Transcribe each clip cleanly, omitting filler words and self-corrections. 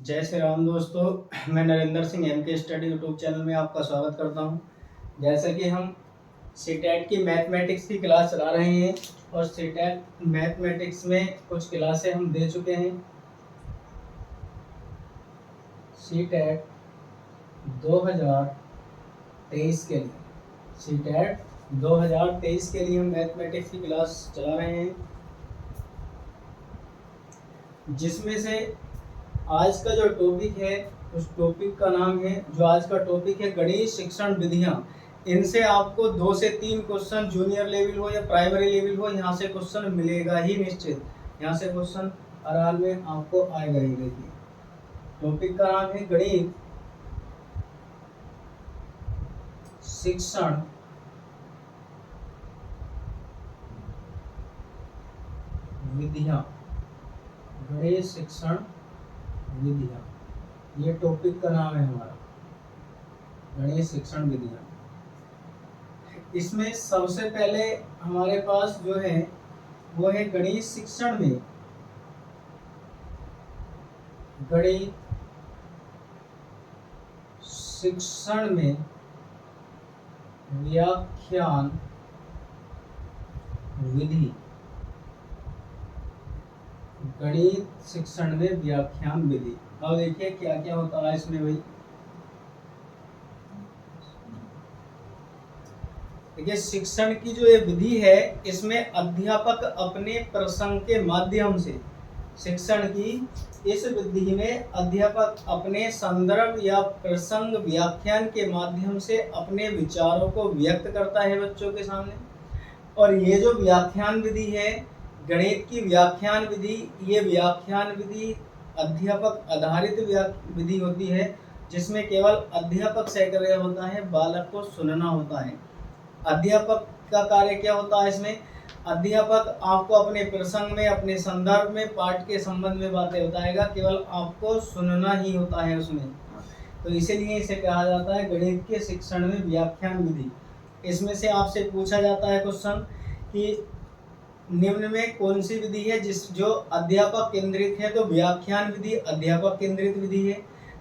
जय श्री राम दोस्तों। मैं Narendra Singh MK study YouTube channel में आपका स्वागत करता हूं। जैसा कि हम सीटेट की मैथमेटिक्स की क्लास चला रहे हैं और सीटेट मैथमेटिक्स में कुछ क्लासें हम दे चुके हैं। सीटेट 2023 के लिए सीटेट 2023 के लिए हम मैथमेटिक्स की क्लास चला रहे हैं, जिसमें से आज का जो टॉपिक है उस टॉपिक का नाम है गणित शिक्षण विधियां। इनसे आपको 2 से 3 क्वेश्चन जूनियर लेवल हो या प्राइमरी लेवल हो, यहाँ से क्वेश्चन मिलेगा ही निश्चित। यहाँ से क्वेश्चन हर हाल में आपको आएगा ही। देखिए, टॉपिक का नाम है गणित शिक्षण विधियां। गणित शिक्षण विधियां, ये टॉपिक का नाम है हमारा, गणित शिक्षण विधियां। इसमें सबसे पहले हमारे पास जो है वो है गणित शिक्षण में व्याख्यान विधि। गणित शिक्षण में व्याख्यान विधि। अब देखिए क्या क्या होता है इसमें भाई। देखिए, शिक्षण की जो ये विधि है, इसमें अध्यापक अपने प्रसंग के माध्यम से, शिक्षण की इस विधि में अध्यापक अपने संदर्भ या प्रसंग व्याख्यान के माध्यम से अपने विचारों को व्यक्त करता है बच्चों के सामने। और ये जो व्याख्यान विधि है, गणित की व्याख्यान विधि, ये व्याख्यान विधि अध्यापक आधारित विधि होती है, जिसमें केवल अध्यापक सक्रिय होता है, बालक को सुनना होता है। अध्यापक का कार्य क्या होता है इसमें? अध्यापक आपको अपने प्रसंग में, अपने संदर्भ में, पाठ के संबंध में बातें बताएगा, केवल आपको सुनना ही होता है उसमें। तो इसीलिए इसे कहा जाता है गणित के शिक्षण में व्याख्यान विधि। इसमें से आपसे पूछा जाता है क्वेश्चन कि निम्न में कौन सी विधि है जो अध्यापक केंद्रित है? तो व्याख्यान विधि अध्यापक केंद्रित विधि है।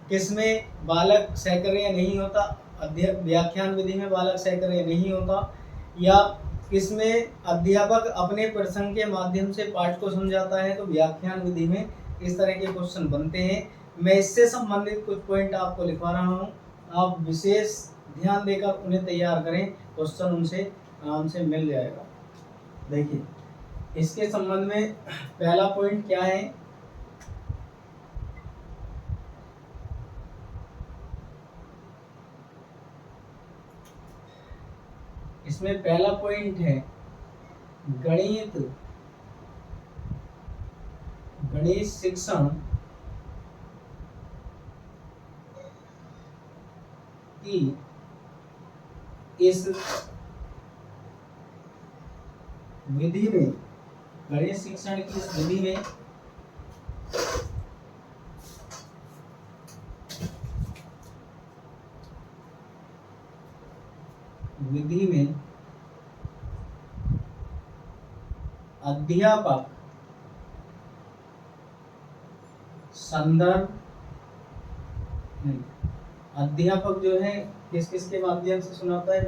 किसमें बालक सक्रिय नहीं होता? व्याख्यान विधि में बालक सक्रिय नहीं होता। या इसमें अध्यापक अपने प्रसंग के माध्यम से पाठ को समझाता है, तो व्याख्यान विधि में इस तरह के क्वेश्चन बनते हैं। मैं इससे संबंधित कुछ पॉइंट आपको लिखवा रहा हूँ, आप विशेष ध्यान देकर उन्हें तैयार करें, क्वेश्चन उनसे आराम से मिल जाएगा। देखिए, इसके संबंध में पहला पॉइंट क्या है? इसमें पहला पॉइंट है गणित शिक्षण की इस विधि में, गणित शिक्षण की इस विधि में अध्यापक संदर्भ, अध्यापक जो है किस किस के माध्यम से सुनाता है?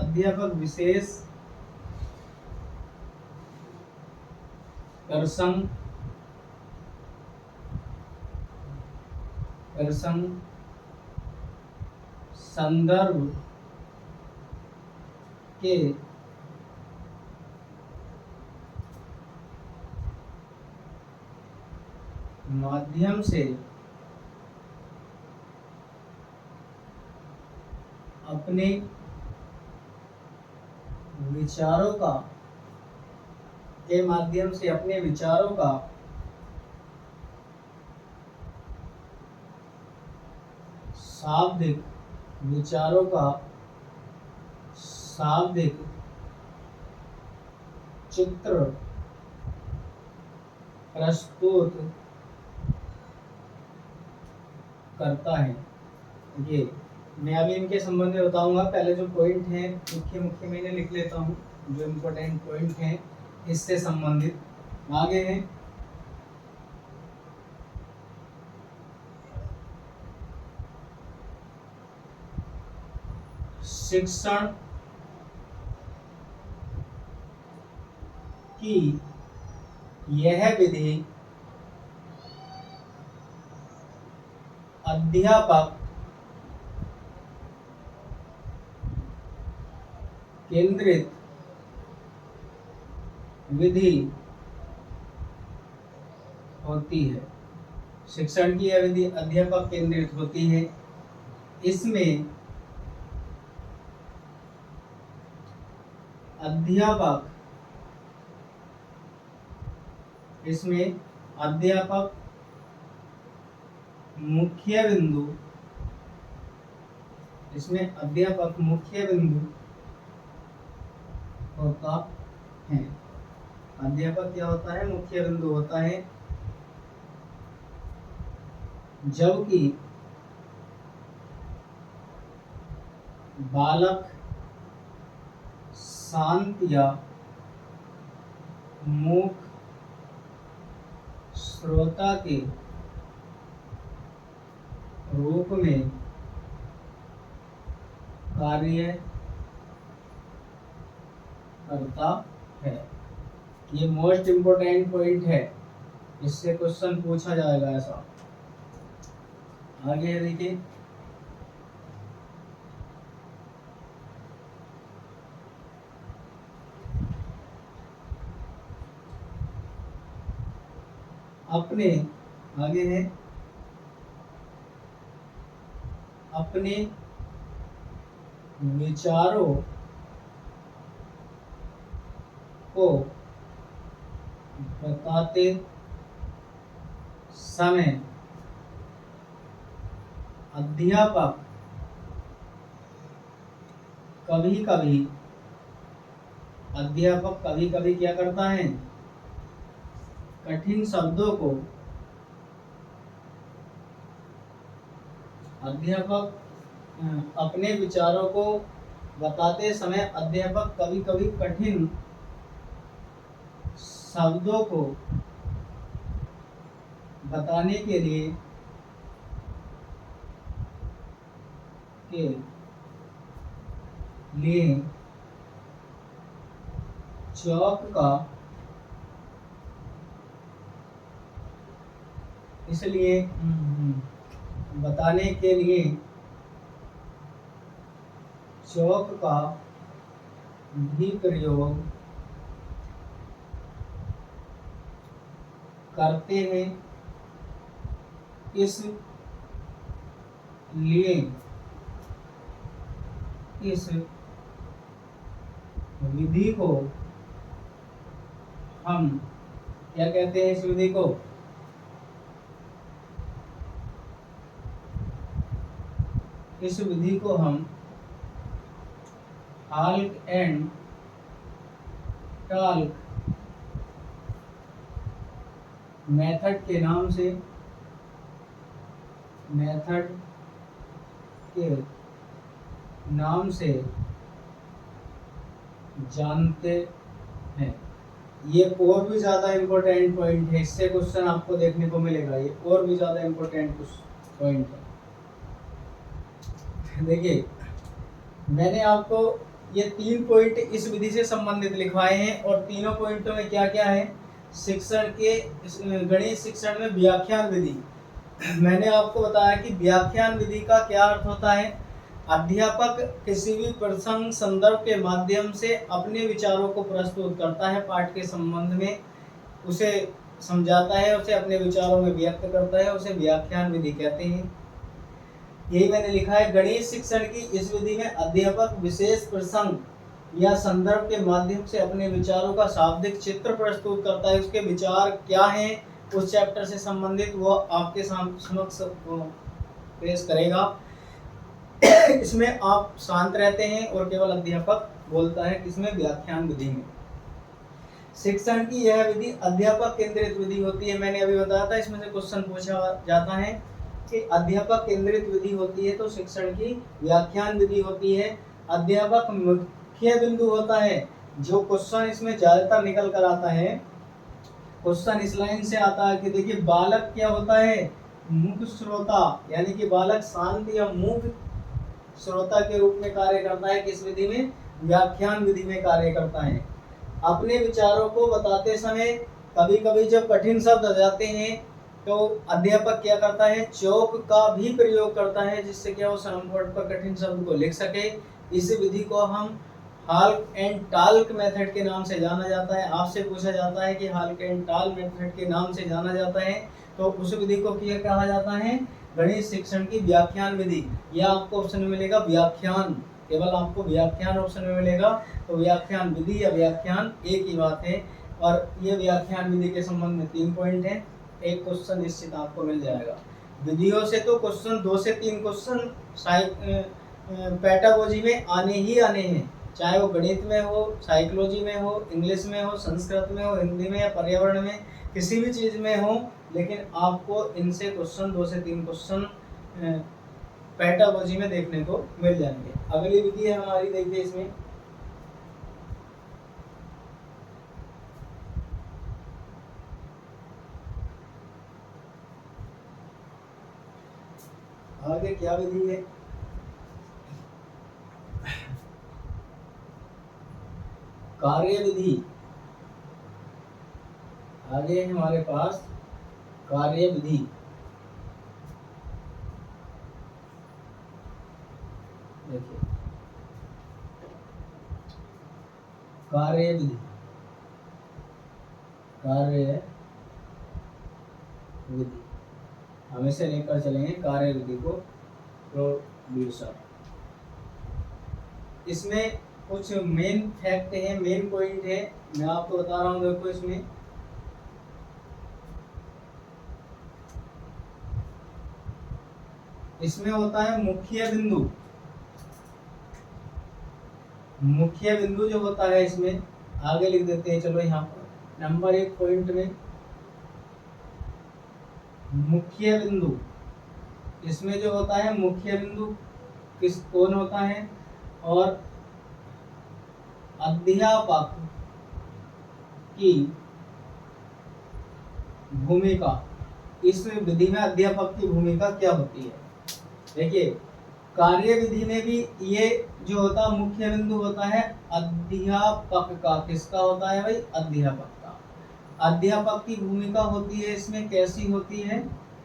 अध्यापक विशेष प्रसंग संदर्भ के माध्यम से अपने विचारों का शाब्दिक चित्र प्रस्तुत करता है। ये मैं अभी इनके संबंध में बताऊंगा। पहले जो पॉइंट है मुख्य मैंने लिख लेता हूँ, जो इम्पोर्टेंट पॉइंट है इससे संबंधित। आगे है शिक्षण की यह विधि अध्यापक केंद्रित विधि होती है। शिक्षण की यह विधि अध्यापक केंद्रित होती है। इसमें अध्यापक मुख्य बिंदु होता है। अध्यापक क्या होता है? मुख्य बिंदु होता है। जबकि बालक शांत या मूक श्रोता के रूप में कार्य करता है। ये मोस्ट इम्पोर्टेंट पॉइंट है, इससे क्वेश्चन पूछा जाएगा ऐसा। आगे देखिए, अपने विचारों को बताते समय अध्यापक कभी कभी क्या करता है? कठिन शब्दों को अपने विचारों को बताते समय अध्यापक कभी कभी कठिन शब्दों को बताने के लिए चौक का बताने के लिए चौक का भी प्रयोग करते हैं। इसलिए इस विधि को हम क्या कहते हैं? इस विधि को हम हाल्क एंड टाल्क मेथड के नाम से जानते हैं। ये और भी ज्यादा इम्पोर्टेंट पॉइंट है, इससे क्वेश्चन आपको देखने को मिलेगा। ये और भी ज्यादा इम्पोर्टेंट पॉइंट है। देखिए, मैंने आपको ये 3 पॉइंट इस विधि से संबंधित लिखवाए हैं और तीनों पॉइंटों में क्या क्या है? गणित शिक्षण में व्याख्यान विधि। मैंने आपको बताया कि व्याख्यान विधि का क्या अर्थ होता है? अध्यापक किसी भी प्रसंग संदर्भ के माध्यम से अपने विचारों को प्रस्तुत करता है, पाठ के संबंध में उसे समझाता है, उसे अपने विचारों में व्यक्त करता है, उसे व्याख्यान विधि कहते हैं। यही मैंने लिखा है। गणित शिक्षण की इस विधि में अध्यापक विशेष प्रसंग या संदर्भ के माध्यम से अपने विचारों का शाब्दिक चित्र प्रस्तुत करता है। उसके विचार क्या हैं उस चैप्टर से संबंधित, वो आपके समक्ष पेश करेगा। इसमें आप शांत रहते हैं और केवल अध्यापक बोलता है। किसमें? व्याख्यान विधि में। शिक्षण की यह विधि अध्यापक केंद्रित विधि होती है। मैंने अभी बताया था, इसमें से क्वेश्चन पूछा जाता है कि अध्यापक केंद्रित विधि होती है तो शिक्षण की व्याख्यान विधि होती है। अध्यापक मुख्य बिंदु होता है। जो क्वेश्चन इसमें ज्यादातर निकल कर आता है, क्वेश्चन इस लाइन से आता है कि देखिए, बालक क्या होता है? मूक श्रोता, यानी कि बालक शांत या मूक श्रोता के रूप में कार्य करता है। किस विधि में? व्याख्यान विधि में कार्य करता है। अपने विचारों को बताते समय कभी कभी जब कठिन शब्द आ जाते हैं तो अध्यापक क्या करता है? चौक का भी प्रयोग करता है, जिससे क्या वो संपुट पर कठिन शब्द को लिख सके। इस विधि को हम हाल्क एंड टाल्क मेथड के नाम से जाना जाता है। आपसे पूछा जाता है कि हाल्क एंड टाल्क मेथड के नाम से जाना जाता है, तो उस विधि को क्या कहा जाता है? गणित शिक्षण की व्याख्यान विधि। यह आपको ऑप्शन में मिलेगा व्याख्यान, केवल आपको व्याख्यान ऑप्शन में मिलेगा। तो व्याख्यान विधि या व्याख्यान एक ही बात है। और ये व्याख्यान विधि के संबंध में 3 पॉइंट है। एक क्वेश्चन निश्चित आपको मिल जाएगा। विधियों से तो क्वेश्चन 2 से 3 क्वेश्चन पेडागोजी में आने ही आने हैं, चाहे वो गणित में हो, साइकोलॉजी में हो, इंग्लिश में हो, संस्कृत में हो, हिंदी में या पर्यावरण में, किसी भी चीज में हो, लेकिन आपको इनसे क्वेश्चन 2 से 3 क्वेश्चन पेडागोजी में देखने को मिल जाएंगे। अगली विधि है हमारी, देखिए इसमें आगे क्या विधि है? कार्य विधि। आगे हमारे पास कार्य विधि। देखिए कार्य विधि, कार्य विधि हमेशा लेकर चलेंगे कार्य विधि को। प्रोड्यूसर, इसमें कुछ मेन फैक्ट है, मेन पॉइंट है, मैं आपको बता रहा हूँ। देखो इसमें होता है मुख्य बिंदु। मुख्य बिंदु जो होता है इसमें, आगे लिख देते हैं, चलो यहाँ पर नंबर 1 पॉइंट में मुख्य बिंदु। इसमें जो होता है मुख्य बिंदु कौन होता है? और अध्यापक की भूमिका। इस विधि में अध्यापक की भूमिका क्या होती है? देखिए कार्य विधि में भी ये जो होता मुख्य बिंदु होता है अध्यापक का। किसका होता है भाई? अध्यापक का। अध्यापक की भूमिका होती है इसमें कैसी होती है?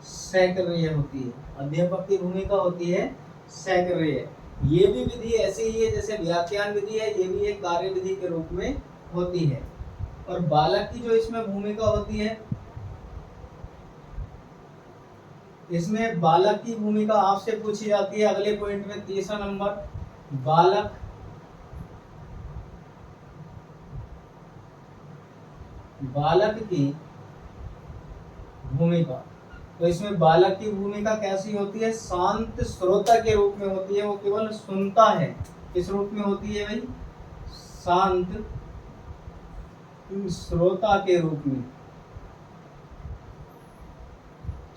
सक्रिय होती है। अध्यापक की भूमिका होती है सक्रिय। ये भी विधि ऐसी ही है जैसे व्याख्यान विधि है, ये भी एक कार्य विधि के रूप में होती है। और बालक की जो इसमें भूमिका होती है, इसमें बालक की भूमिका आपसे पूछी जाती है अगले पॉइंट में, तीसरा नंबर, बालक की भूमिका। तो इसमें बालक की भूमिका कैसी होती है? शांत श्रोता के रूप में होती है। वो केवल सुनता है। किस रूप में होती है भाई? शांत श्रोता के रूप में।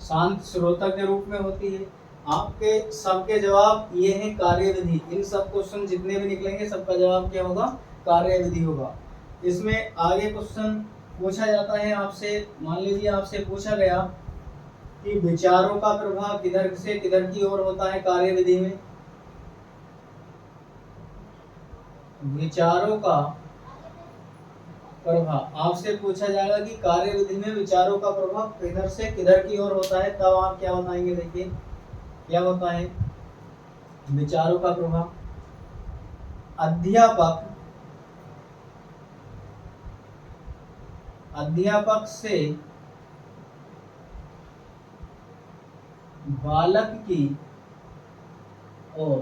शांत श्रोता के रूप में होती है। आपके सबके जवाब ये हैं कार्य विधि। इन सब क्वेश्चन जितने भी निकलेंगे सबका जवाब क्या होगा? कार्य विधि होगा। इसमें आगे क्वेश्चन पूछा जाता है आपसे, मान लीजिए आपसे पूछा गया कि विचारों का प्रभाव किधर से किधर की ओर होता है कार्य विधि में। विचारों का प्रभाव आपसे पूछा जाएगा कि कार्य विधि में विचारों का प्रभाव किधर से किधर की ओर होता है, तब आप क्या बताएंगे? देखिए क्या होता है विचारों का प्रभाव। अध्यापक से बालक की ओर,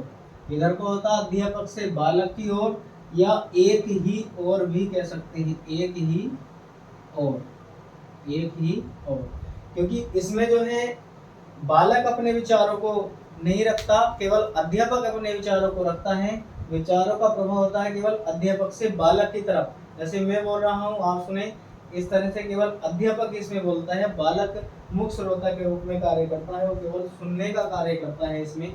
किधर को होता है? अध्यापक से बालक की ओर, या एक ही और भी कह सकते हैं, एक ही और, एक ही और। क्योंकि इसमें जो है बालक अपने विचारों को नहीं रखता, केवल अध्यापक अपने विचारों को रखता है। विचारों का प्रभाव होता है केवल अध्यापक से बालक की तरफ। जैसे मैं बोल रहा हूँ, आप सुने, इस तरह से केवल अध्यापक इसमें बोलता है। बालक मुख्य श्रोता के रूप में कार्य करता है, वो केवल सुनने का कार्य करता है इसमें।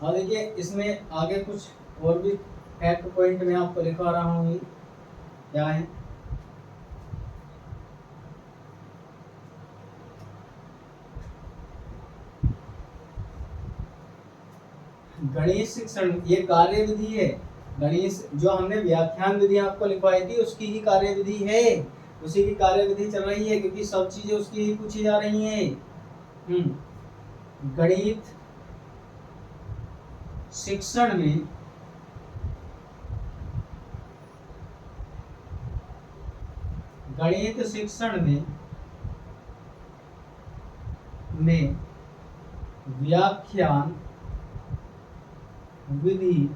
और देखिए इसमें आगे कुछ और भी फैक्ट पॉइंट में आपको लिखवा रहा हूँ, क्या है? गणित शिक्षण ये कार्य विधि है। गणित जो हमने व्याख्यान विधि आपको लिखवाई थी उसकी ही कार्य विधि है, उसी की कार्य विधि चल रही है, क्योंकि सब चीजें उसकी ही पूछी जा रही हैं। गणित शिक्षण में व्याख्यान विधि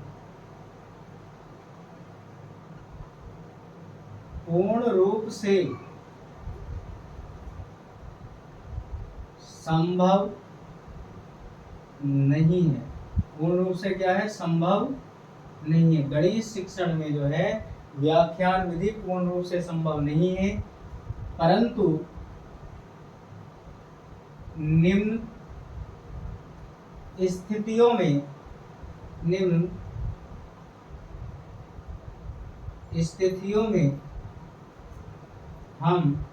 पूर्ण रूप से संभव नहीं है। पूर्ण रूप से क्या है? संभव नहीं है। गणित शिक्षण में जो है व्याख्यान विधि पूर्ण रूप से संभव नहीं है, परंतु निम्न स्थितियों में हम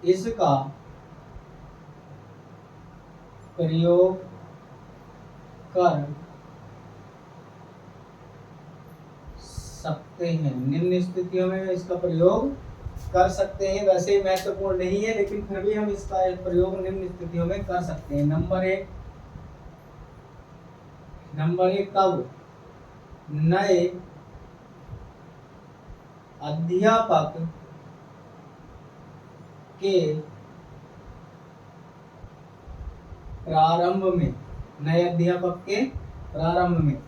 इसका प्रयोग कर सकते हैं। निम्न स्थितियों में इसका प्रयोग कर सकते हैं। वैसे महत्वपूर्ण नहीं है, लेकिन फिर भी हम इसका प्रयोग निम्न स्थितियों में कर सकते हैं। नंबर एक कब? नए अध्यापक के प्रारंभ में। नए अध्यापक के प्रारंभ में।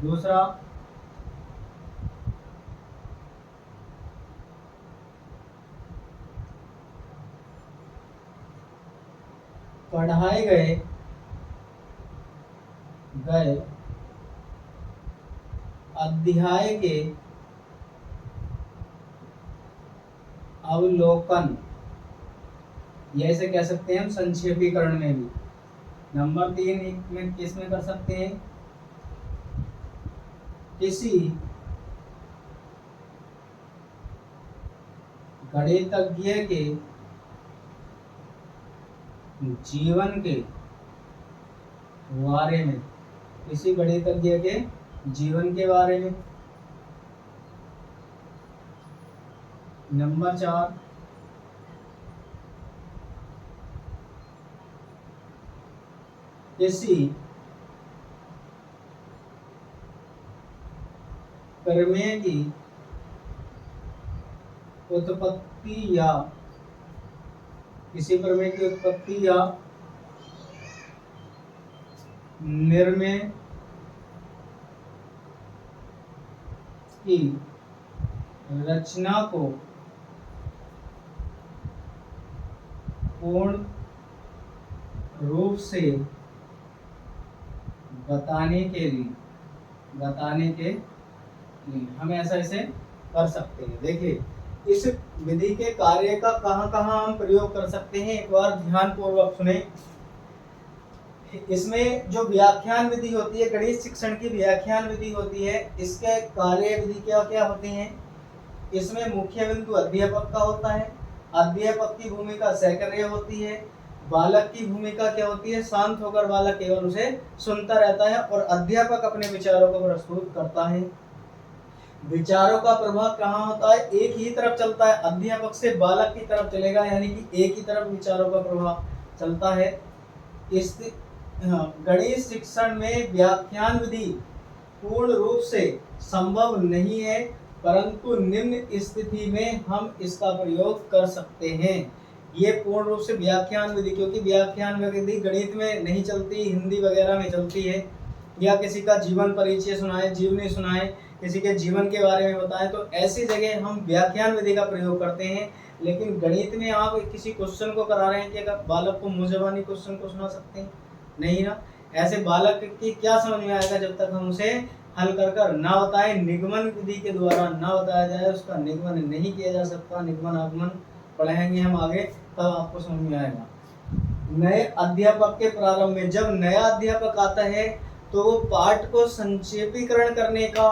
दूसरा, पढ़ाए गए अध्याय के अवलोकन, या ऐसे कह सकते हैं हम संक्षेपीकरण में भी। नंबर 3 में किसमें कर सकते हैं? किसी गणितज्ञ के जीवन के बारे में। किसी गणितज्ञ के जीवन के बारे में। नंबर 4, किसी प्रमेय की उत्पत्ति या निर्णय की रचना को पूर्ण रूप से बताने के लिए हम ऐसा ऐसे कर सकते हैं। देखिए, इस विधि के कार्य का कहाँ हम प्रयोग कर सकते हैं, एक बार ध्यान पूर्वक सुने। इसमें जो व्याख्यान विधि होती है, गणित शिक्षण की व्याख्यान विधि होती है, इसके कार्य विधि क्या क्या होती हैं? इसमें मुख्य बिंदु अध्यापक का होता है। अध्यापक की भूमिका सहक्रिय होती है। बालक की भूमिका क्या होती है? शांत होकर बालक केवल उसे सुनता रहता है और अध्यापक अपने विचारों को प्रस्तुत करता है। विचारों का प्रभाव कहाँ होता है? एक ही तरफ चलता है, अध्यापक से बालक की तरफ चलेगा, यानी कि एक ही तरफ विचारों का प्रभाव चलता है। इस गणित शिक्षण में व्याख्यान विधि पूर्ण रूप से संभव नहीं है, परंतु निम्न स्थिति में हम इसका प्रयोग कर सकते हैं। ये पूर्ण रूप से व्याख्यान विधि, क्योंकि व्याख्यान विधि गणित में नहीं चलती, हिंदी वगैरह में चलती है, या किसी का जीवन परिचय सुनाए, जीवनी सुनाए, किसी के जीवन के बारे में बताएं, तो ऐसी जगह हम व्याख्यान विधि का प्रयोग करते हैं। लेकिन गणित में आप किसी क्वेश्चन को करा रहे हैं कि अगर बालक को मुंजबानी क्वेश्चन को सुना सकते हैं? नहीं ना। ऐसे बालक की क्या समझ में आएगा जब तक हम उसे हल कर ना बताएं, निगमन विधि के द्वारा ना बताया जाए, उसका निगमन नहीं किया जा सकता। निगमन आगमन पढ़ेंगे हम आगे, तब आपको समझ में आएगा। नए अध्यापक के प्रारंभ में, जब नया अध्यापक आता है तो वो पाठ को संक्षेपीकरण करने का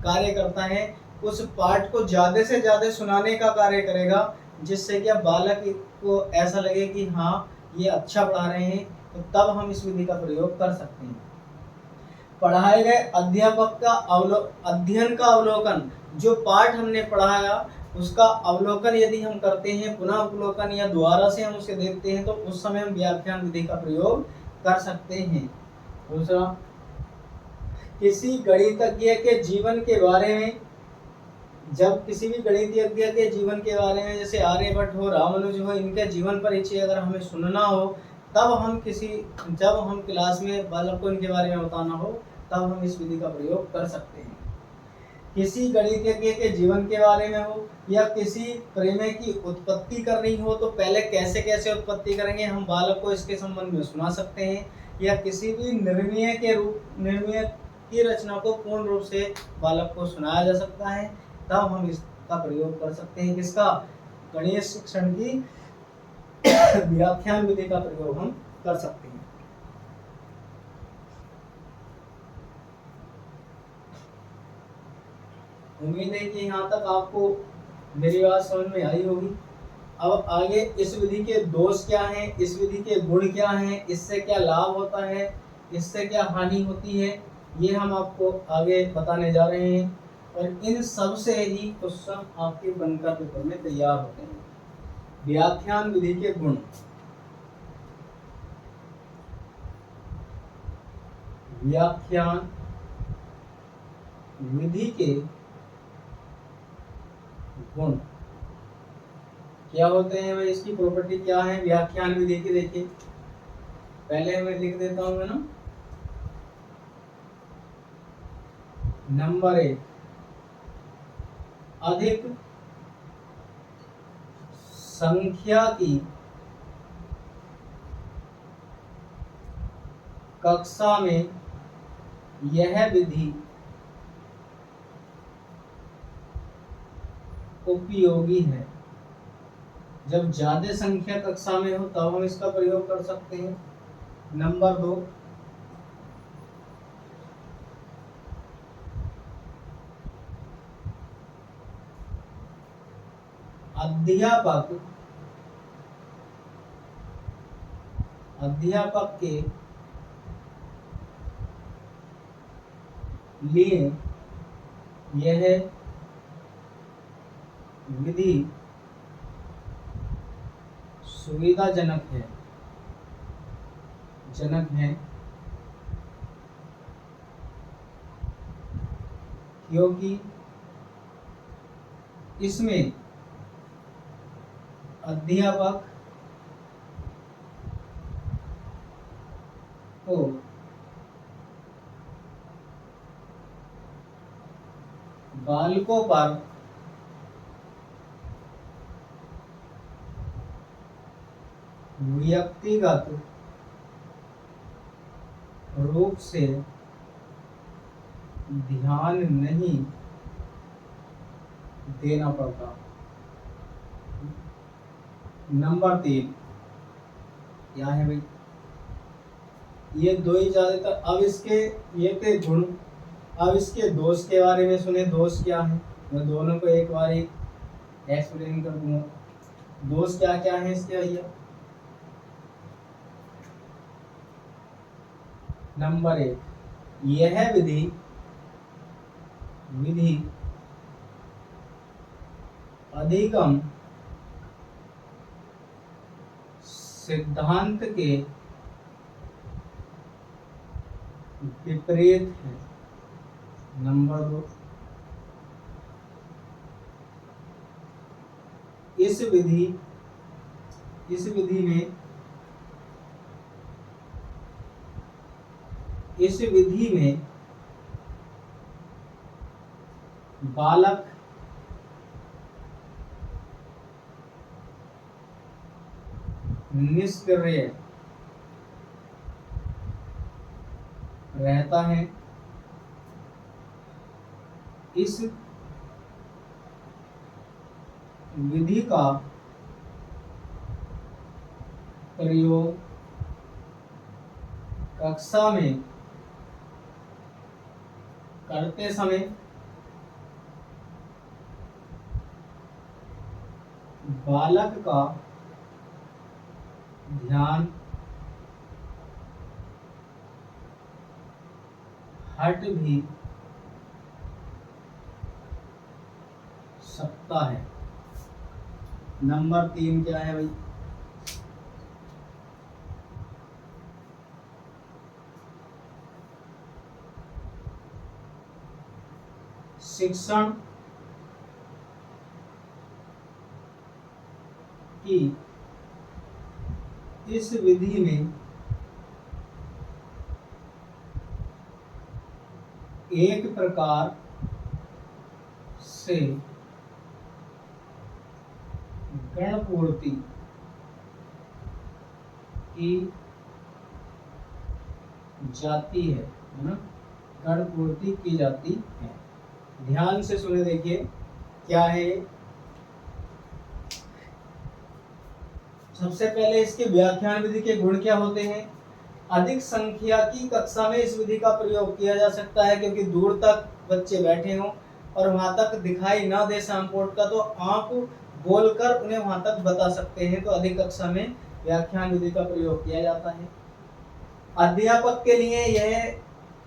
कार्य करता है, उस पाठ को ज्यादा से ज्यादा सुनाने का कार्य करेगा, जिससे कि बालक को ऐसा लगे कि हाँ ये अच्छा पढ़ा रहे हैं, तो तब हम इस विधि का प्रयोग कर सकते हैं। पढ़ाए गए अध्यापक का अध्ययन का अवलोकन, जो पाठ हमने पढ़ाया उसका अवलोकन यदि हम करते हैं, पुनः अवलोकन या दोबारा से हम उसे देखते हैं, तो उस समय हम व्याख्यान विधि का प्रयोग कर सकते हैं। दूसरा, किसी गणितज्ञ के जीवन के बारे में, जब किसी भी गणितज्ञ के जीवन के बारे में, जैसे आर्यभट्ट हो, रामानुज हो, इनके जीवन परिचय अगर हमें सुनना हो, तब हम जब हम क्लास में बालक को इनके बारे में बताना हो, तब हम इस विधि का प्रयोग कर सकते हैं। किसी गणितज्ञ के जीवन के बारे में हो या किसी प्रमेय की उत्पत्ति करनी हो, तो पहले कैसे कैसे उत्पत्ति करेंगे हम बालक को इसके संबंध में सुना सकते हैं। या किसी भी निर्णय की रचना को पूर्ण रूप से बालक को सुनाया जा सकता है, तब हम इसका प्रयोग कर सकते हैं। किसका? गणित शिक्षण की व्याख्यान विधि का प्रयोग हम कर सकते हैं। उम्मीद है कि यहाँ तक आपको मेरी बात समझ में आई होगी। अब आगे इस विधि के दोष क्या हैं, इस विधि के गुण क्या हैं, इससे क्या लाभ होता है, इससे क्या हानि होती है, ये हम आपको आगे बताने जा रहे हैं। और इन सब से ही क्वेश्चन आपके बनकर पेपर में तैयार होते हैं। व्याख्यान विधि के गुण। व्याख्यान विधि के गुण क्या होते हैं भाई, इसकी प्रॉपर्टी क्या है व्याख्यान विधि की? देखिए, पहले मैं लिख देता हूं, है ना। नंबर 1, अधिक संख्या की कक्षा में यह विधि उपयोगी है। जब ज्यादा संख्या कक्षा में हो तब हम इसका प्रयोग कर सकते हैं। नंबर 2, अध्यापक के लिए यह विधि सुविधाजनक है, क्योंकि इसमें अध्यापक को बालकों पर व्यक्तिगत रूप से ध्यान नहीं देना पड़ता। नंबर 3 क्या है भाई, ये दो ही ज्यादातर। अब इसके ये थे गुण, अब इसके दोष के बारे में सुने। दोष क्या है, मैं दोनों को एक बार एक्सप्लेन कर दूंगा। दोष क्या क्या है इसके भैया। नंबर 1, यह विधि अधिगम सिद्धांत के विपरीत है। नंबर 2, इस विधि में बालक निष्क्रिय रहता है। इस विधि का प्रयोग कक्षा में करते समय बालक का ध्यान हट भी सकता है। नंबर 3 क्या है भाई? शिक्षण की इस विधि में एक प्रकार से गणपूर्ति की जाती है ना, गणपूर्ति की जाती है। ध्यान से सुने, देखिए क्या है। सबसे पहले इसके व्याख्यान विधि के गुण क्या होते हैं? अधिक संख्या की कक्षा में इस विधि का प्रयोग किया जा सकता है, क्योंकि दूर तक बच्चे बैठे हों और वहां तक दिखाई ना दे सामपोर्ट का, तो आप बोलकर उन्हें वहां तक बता सकते हैं। तो अधिक कक्षा में व्याख्यान विधि का प्रयोग किया जाता है। अध्यापक के लिए यह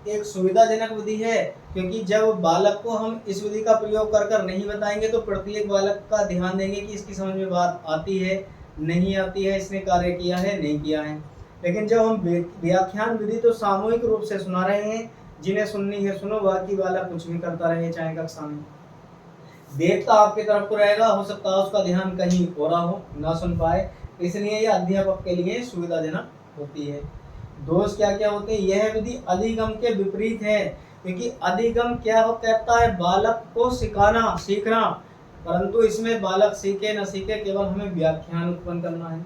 एक सुविधाजनक विधि है, क्योंकि जब बालक को हम इस विधि का प्रयोग कर कर नहीं बताएंगे तो प्रत्येक बालक का ध्यान देंगे कि इसकी समझ में बात आती है नहीं आती है, इसने कार्य किया है नहीं किया है। लेकिन जब हम व्याख्यान विधि तो सामूहिक रूप से सुना रहे हैं, जिन्हें सुननी है सुनो, बाकी बालक कुछ भी करता रहे चाहे कक्षा में। देखता आपकी तरफ को रहेगा, हो सकता है उसका ध्यान कहीं और हो, ना सुन पाए, इसलिए यह अध्यापक के लिए सुविधाजनक होती है। दोष क्या क्या होते हैं? यह विधि अधिगम के विपरीत है, क्योंकि अधिगम क्या हो कहता है? बालक को सिखाना सीखना, परंतु इसमें बालक सीखे न सीखे, केवल हमें व्याख्यान उत्पन्न करना है।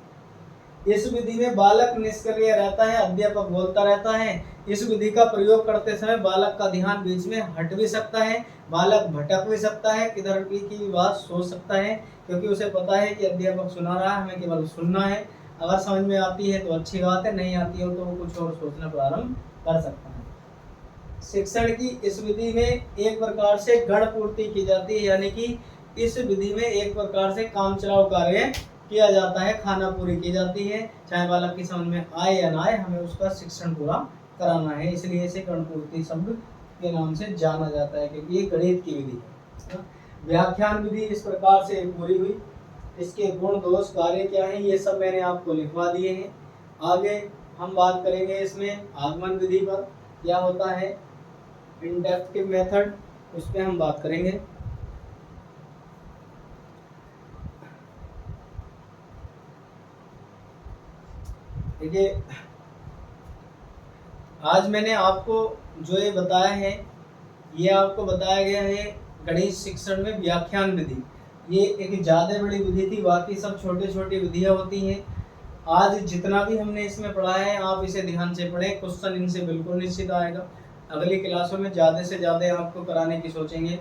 इस विधि में बालक निष्क्रिय रहता है, अध्यापक बोलता रहता है। इस विधि का प्रयोग करते समय बालक का ध्यान बीच में हट भी सकता है, बालक भटक भी सकता है, किधर की बात सोच सकता है, क्योंकि उसे पता है कि अध्यापक सुना रहा है, हमें केवल सुनना है। अगर समझ में आती है तो अच्छी बात है, नहीं आती हो तो वो कुछ और सोचना प्रारंभ कर सकता है। शिक्षण की इस विधि में एक प्रकार से गण पूर्ति की जाती है, यानी कि इस विधि में एक प्रकार से काम चलाओ कार्य किया जाता है, खाना पूरी की जाती है, चाहे बालक की समझ में आए या ना आए, हमें उसका शिक्षण पूरा कराना है। इसलिए इसे गण पूर्ति शब्द के नाम से जाना जाता है, क्योंकि ये गणित की विधि है। व्याख्यान विधि इस प्रकार से पूरी हुई। इसके गुण दोष कार्य क्या है ये सब मैंने आपको लिखवा दिए हैं। आगे हम बात करेंगे इसमें आगमन विधि पर, क्या होता है इंडक्टिव मेथड, उस पर हम बात करेंगे। देखिए आज मैंने आपको जो ये बताया है, ये आपको बताया गया है गणित शिक्षण में व्याख्यान विधि। ये एक ज़्यादा बड़ी विधि थी, बाकी सब छोटी छोटी विधियाँ होती हैं। आज जितना भी हमने इसमें पढ़ा है आप इसे ध्यान से पढ़ें, क्वेश्चन इनसे बिल्कुल निश्चित आएगा। अगली क्लासों में ज़्यादा से ज़्यादा आपको कराने की सोचेंगे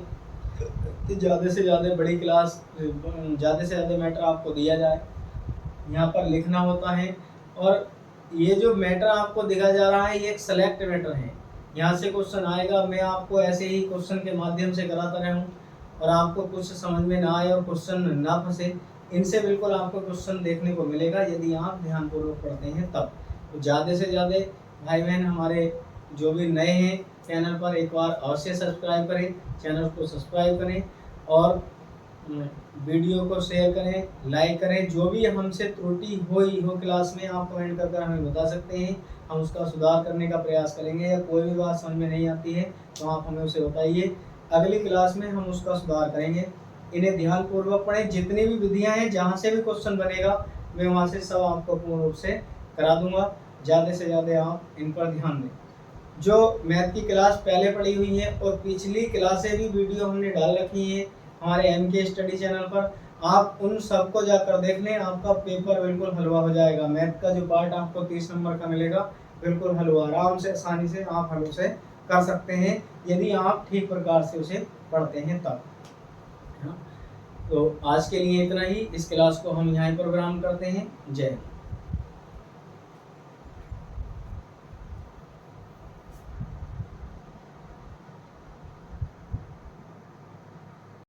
कि ज़्यादा से ज़्यादा बड़ी क्लास, ज़्यादा से ज़्यादा मैटर आपको दिया जाए। यहाँ पर लिखना होता है, और ये जो मैटर आपको दिखा जा रहा है ये एक सेलेक्ट मैटर है। यहाँ से क्वेश्चन आएगा, मैं आपको ऐसे ही क्वेश्चन के माध्यम से कराता रहूँ और आपको कुछ समझ में ना आए और क्वेश्चन ना फंसे, इनसे बिल्कुल आपको क्वेश्चन देखने को मिलेगा यदि आप ध्यानपूर्वक पढ़ते हैं तब। तो ज़्यादा से ज़्यादा भाई बहन हमारे जो भी नए हैं चैनल पर एक बार अवश्य सब्सक्राइब करें, चैनल को सब्सक्राइब करें और वीडियो को शेयर करें, लाइक करें। जो भी हमसे त्रुटि हुई हो क्लास में आप कमेंट कर हमें बता सकते हैं, हम उसका सुधार करने का प्रयास करेंगे। या कोई भी बात समझ में नहीं आती है तो आप हमें उसे बताइए, अगली क्लास में हम उसका सुधार करेंगे। इन्हें ध्यानपूर्वक पढ़ें, जितनी भी विधियाँ हैं जहाँ से भी क्वेश्चन बनेगा मैं वहाँ से सब आपको पूर्ण रूप से करा दूँगा। ज़्यादा से ज़्यादा आप इन पर ध्यान दें। जो मैथ की क्लास पहले पढ़ी हुई है और पिछली क्लासें भी वीडियो हमने डाल रखी है हमारे MK स्टडी चैनल पर, आप उन सबको जाकर देख लें, आपका पेपर बिल्कुल हलवा हो जाएगा। मैथ का जो पार्ट आपको 30 नंबर का मिलेगा बिल्कुल हलवा, आराम से आसानी से आप हल से कर सकते हैं यदि आप ठीक प्रकार से उसे पढ़ते हैं तब। तो आज के लिए इतना ही, इस क्लास को हम यहाँ पर प्रोग्राम करते हैं। जय हिंद।